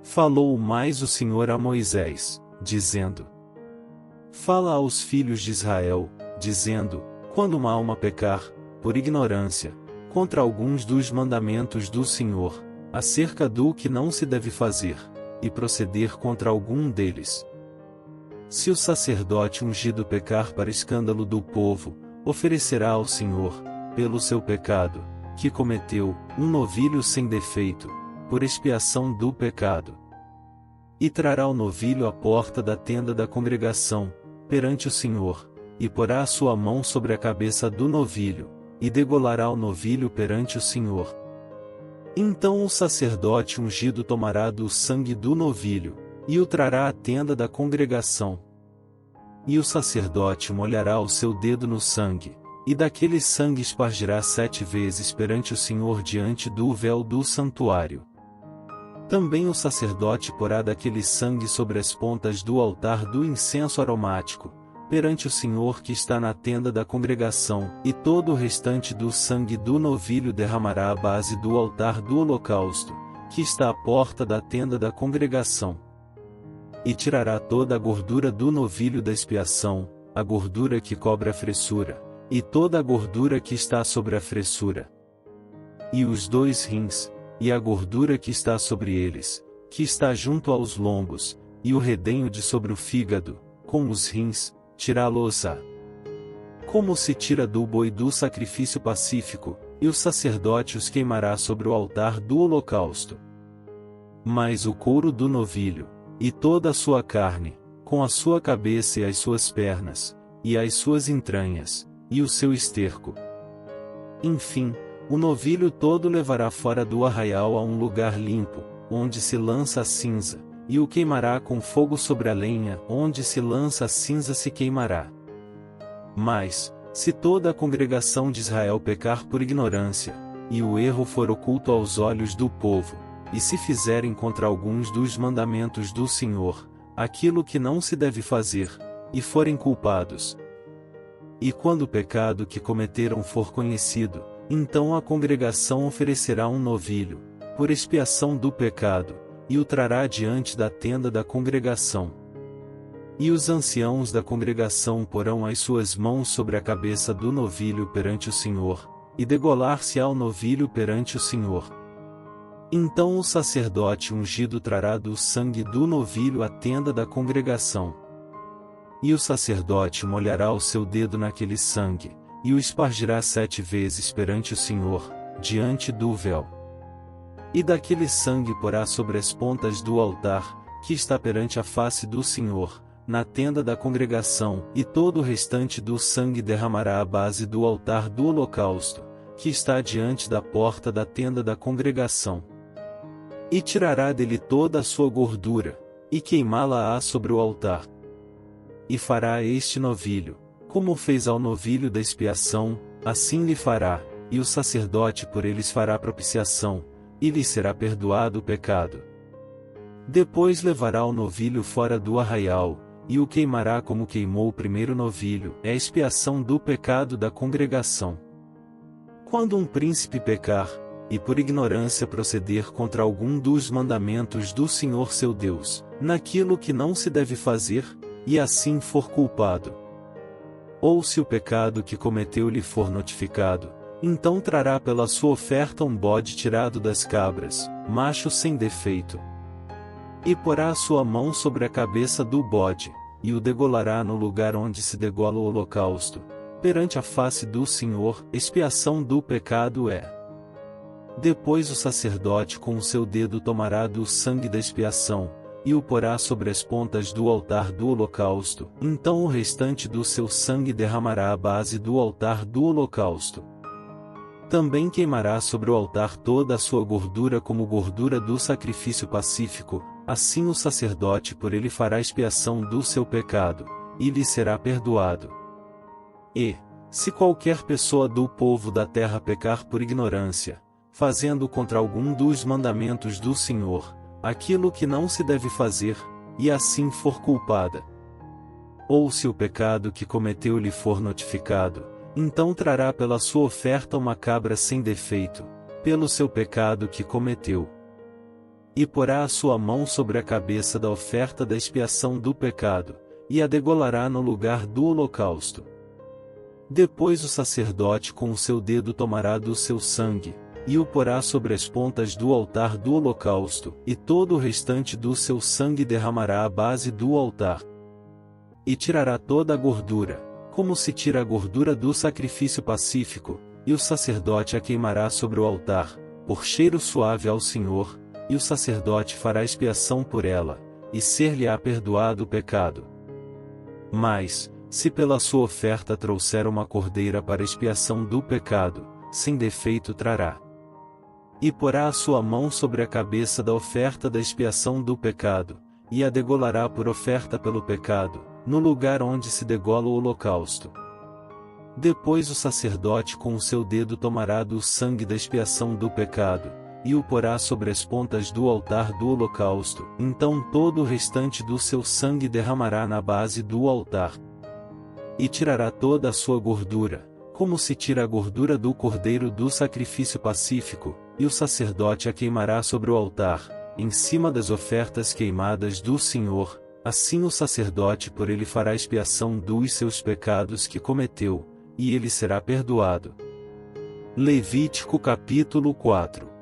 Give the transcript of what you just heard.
Falou mais o Senhor a Moisés, dizendo: Fala aos filhos de Israel, dizendo: Quando uma alma pecar, por ignorância, contra alguns dos mandamentos do Senhor, acerca do que não se deve fazer, e proceder contra algum deles. Se o sacerdote ungido pecar para escândalo do povo, oferecerá ao Senhor, pelo seu pecado, que cometeu, um novilho sem defeito, por expiação do pecado. E trará o novilho à porta da tenda da congregação, perante o Senhor, e porá a sua mão sobre a cabeça do novilho, e degolará o novilho perante o Senhor. Então o sacerdote ungido tomará do sangue do novilho, e o trará à tenda da congregação. E o sacerdote molhará o seu dedo no sangue, e daquele sangue espargirá 7 vezes perante o Senhor diante do véu do santuário. Também o sacerdote porá daquele sangue sobre as pontas do altar do incenso aromático, perante o Senhor que está na tenda da congregação, e todo o restante do sangue do novilho derramará à base do altar do holocausto, que está à porta da tenda da congregação. E tirará toda a gordura do novilho da expiação, a gordura que cobre a fressura, e toda a gordura que está sobre a fressura, e os 2 rins, e a gordura que está sobre eles, que está junto aos lombos, e o redenho de sobre o fígado, com os rins, tirá-los-á. Como se tira do boi do sacrifício pacífico, e o sacerdote os queimará sobre o altar do holocausto. Mas o couro do novilho, e toda a sua carne, com a sua cabeça e as suas pernas, e as suas entranhas, e o seu esterco. Enfim, o novilho todo levará fora do arraial a um lugar limpo, onde se lança a cinza, e o queimará com fogo sobre a lenha, onde se lança a cinza se queimará. Mas, se toda a congregação de Israel pecar por ignorância, e o erro for oculto aos olhos do povo, e se fizerem contra alguns dos mandamentos do Senhor, aquilo que não se deve fazer, e forem culpados, e quando o pecado que cometeram for conhecido, então a congregação oferecerá um novilho, por expiação do pecado, e o trará diante da tenda da congregação. E os anciãos da congregação porão as suas mãos sobre a cabeça do novilho perante o Senhor, e degolar-se-á o novilho perante o Senhor. Então o sacerdote ungido trará do sangue do novilho à tenda da congregação. E o sacerdote molhará o seu dedo naquele sangue, e o espargirá 7 vezes perante o Senhor, diante do véu. E daquele sangue porá sobre as pontas do altar, que está perante a face do Senhor, na tenda da congregação, e todo o restante do sangue derramará à base do altar do holocausto, que está diante da porta da tenda da congregação. E tirará dele toda a sua gordura, e queimá-la-á sobre o altar. E fará a este novilho, como fez ao novilho da expiação, assim lhe fará, e o sacerdote por eles fará propiciação, e lhe será perdoado o pecado. Depois levará o novilho fora do arraial, e o queimará como queimou o primeiro novilho, é a expiação do pecado da congregação. Quando um príncipe pecar, e por ignorância proceder contra algum dos mandamentos do Senhor seu Deus, naquilo que não se deve fazer, e assim for culpado, ou se o pecado que cometeu lhe for notificado, então trará pela sua oferta um bode tirado das cabras, macho sem defeito. E porá a sua mão sobre a cabeça do bode, e o degolará no lugar onde se degola o holocausto, perante a face do Senhor, expiação do pecado é. Depois o sacerdote com o seu dedo tomará do sangue da expiação, e o porá sobre as pontas do altar do holocausto, então o restante do seu sangue derramará à base do altar do holocausto. Também queimará sobre o altar toda a sua gordura como gordura do sacrifício pacífico, assim o sacerdote por ele fará expiação do seu pecado, e lhe será perdoado. E, se qualquer pessoa do povo da terra pecar por ignorância, fazendo contra algum dos mandamentos do Senhor, aquilo que não se deve fazer, e assim for culpada, ou se o pecado que cometeu lhe for notificado, então trará pela sua oferta uma cabra sem defeito, pelo seu pecado que cometeu. E porá a sua mão sobre a cabeça da oferta da expiação do pecado, e a degolará no lugar do holocausto. Depois o sacerdote com o seu dedo tomará do seu sangue, e o porá sobre as pontas do altar do holocausto, e todo o restante do seu sangue derramará à base do altar. E tirará toda a gordura, como se tira a gordura do sacrifício pacífico, e o sacerdote a queimará sobre o altar, por cheiro suave ao Senhor, e o sacerdote fará expiação por ela, e ser-lhe-á perdoado o pecado. Mas, se pela sua oferta trouxer uma cordeira para expiação do pecado, sem defeito trará. E porá a sua mão sobre a cabeça da oferta da expiação do pecado, e a degolará por oferta pelo pecado, no lugar onde se degola o holocausto. Depois o sacerdote com o seu dedo tomará do sangue da expiação do pecado, e o porá sobre as pontas do altar do holocausto, então todo o restante do seu sangue derramará na base do altar. E tirará toda a sua gordura, como se tira a gordura do cordeiro do sacrifício pacífico, e o sacerdote a queimará sobre o altar, em cima das ofertas queimadas do Senhor, assim o sacerdote por ele fará expiação dos seus pecados que cometeu, e ele será perdoado. Levítico capítulo 4.